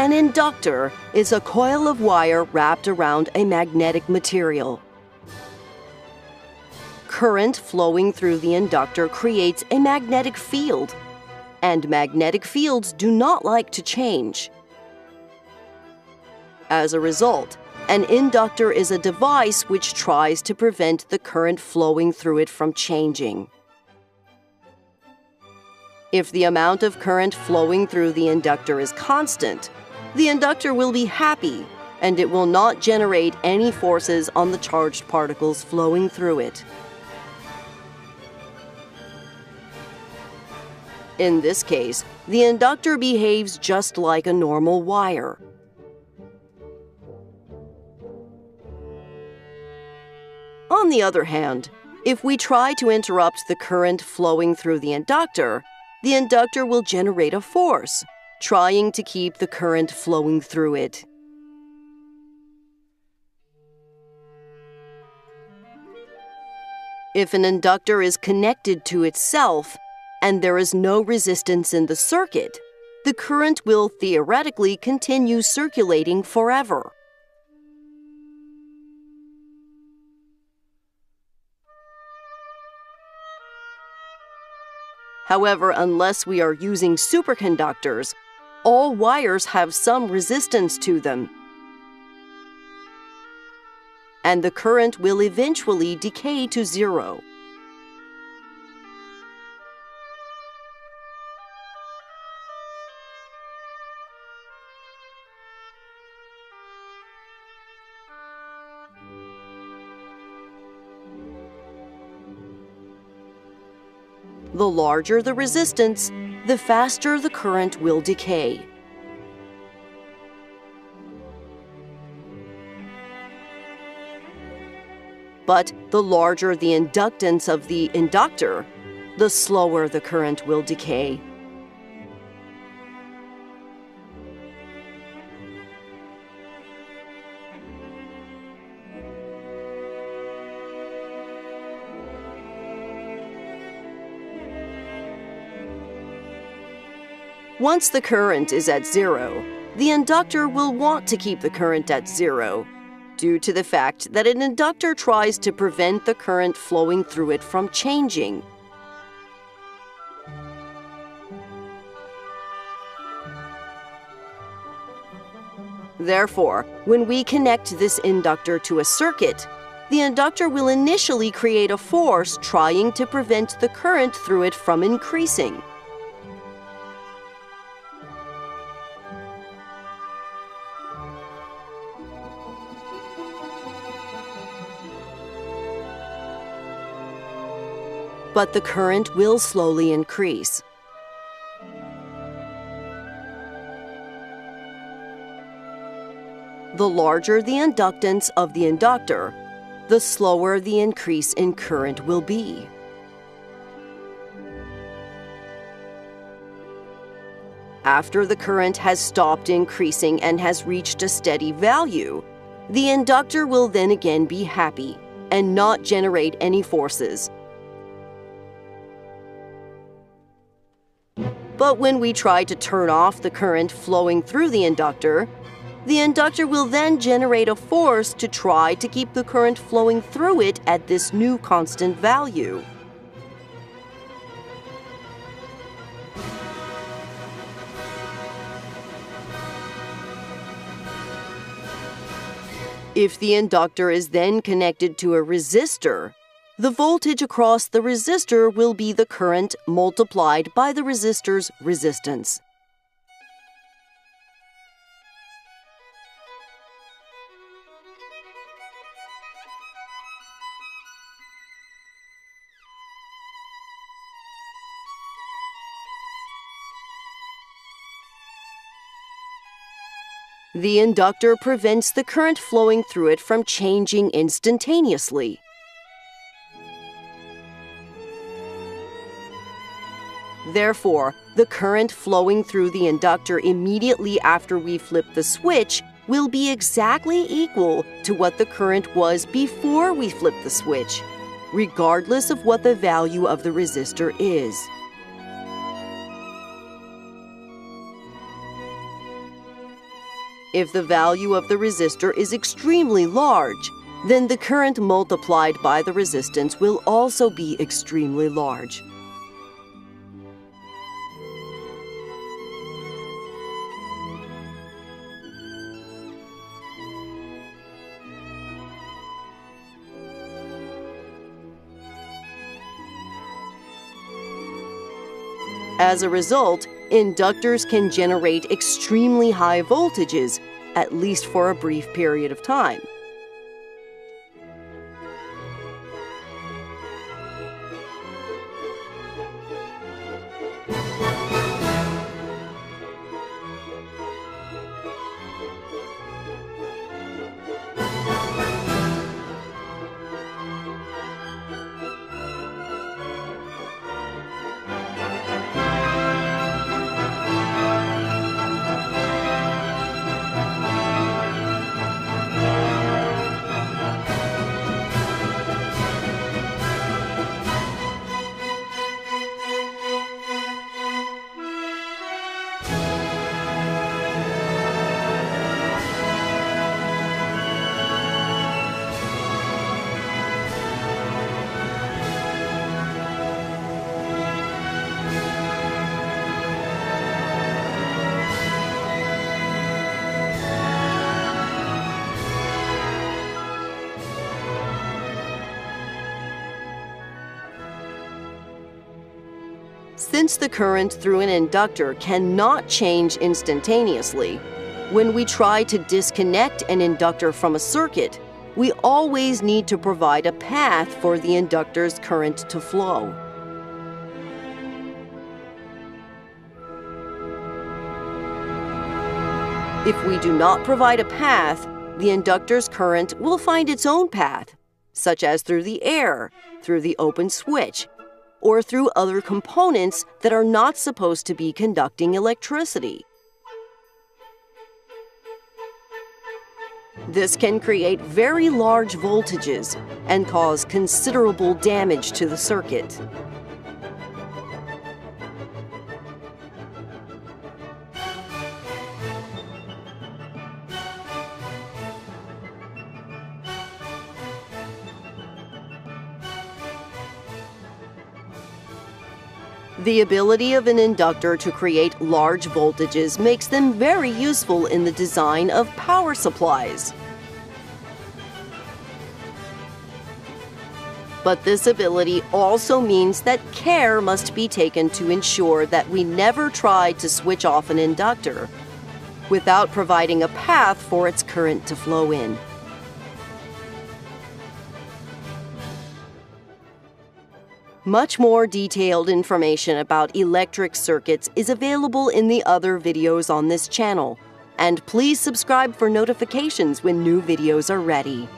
An inductor is a coil of wire wrapped around a magnetic material. Current flowing through the inductor creates a magnetic field, and magnetic fields do not like to change. As a result, an inductor is a device which tries to prevent the current flowing through it from changing. If the amount of current flowing through the inductor is constant, the inductor will be happy, and it will not generate any forces on the charged particles flowing through it. In this case, the inductor behaves just like a normal wire. On the other hand, if we try to interrupt the current flowing through the inductor will generate a force, trying to keep the current flowing through it. If an inductor is connected to itself and there is no resistance in the circuit, the current will theoretically continue circulating forever. However, unless we are using superconductors, all wires have some resistance to them, and the current will eventually decay to zero. The larger the resistance, the faster the current will decay. But the larger the inductance of the inductor, the slower the current will decay. Once the current is at zero, the inductor will want to keep the current at zero, due to the fact that an inductor tries to prevent the current flowing through it from changing. Therefore, when we connect this inductor to a circuit, the inductor will initially create a force trying to prevent the current through it from increasing. But the current will slowly increase. The larger the inductance of the inductor, the slower the increase in current will be. After the current has stopped increasing and has reached a steady value, the inductor will then again be happy and not generate any forces. But when we try to turn off the current flowing through the inductor will then generate a force to try to keep the current flowing through it at this new constant value. If the inductor is then connected to a resistor, the voltage across the resistor will be the current multiplied by the resistor's resistance. The inductor prevents the current flowing through it from changing instantaneously. Therefore, the current flowing through the inductor immediately after we flip the switch will be exactly equal to what the current was before we flip the switch, regardless of what the value of the resistor is. If the value of the resistor is extremely large, then the current multiplied by the resistance will also be extremely large. As a result, inductors can generate extremely high voltages, at least for a brief period of time. Since the current through an inductor cannot change instantaneously, when we try to disconnect an inductor from a circuit, we always need to provide a path for the inductor's current to flow. If we do not provide a path, the inductor's current will find its own path, such as through the air, through the open switch, or through other components that are not supposed to be conducting electricity. This can create very large voltages and cause considerable damage to the circuit. The ability of an inductor to create large voltages makes them very useful in the design of power supplies. But this ability also means that care must be taken to ensure that we never try to switch off an inductor without providing a path for its current to flow in. Much more detailed information about electric circuits is available in the other videos on this channel, and please subscribe for notifications when new videos are ready.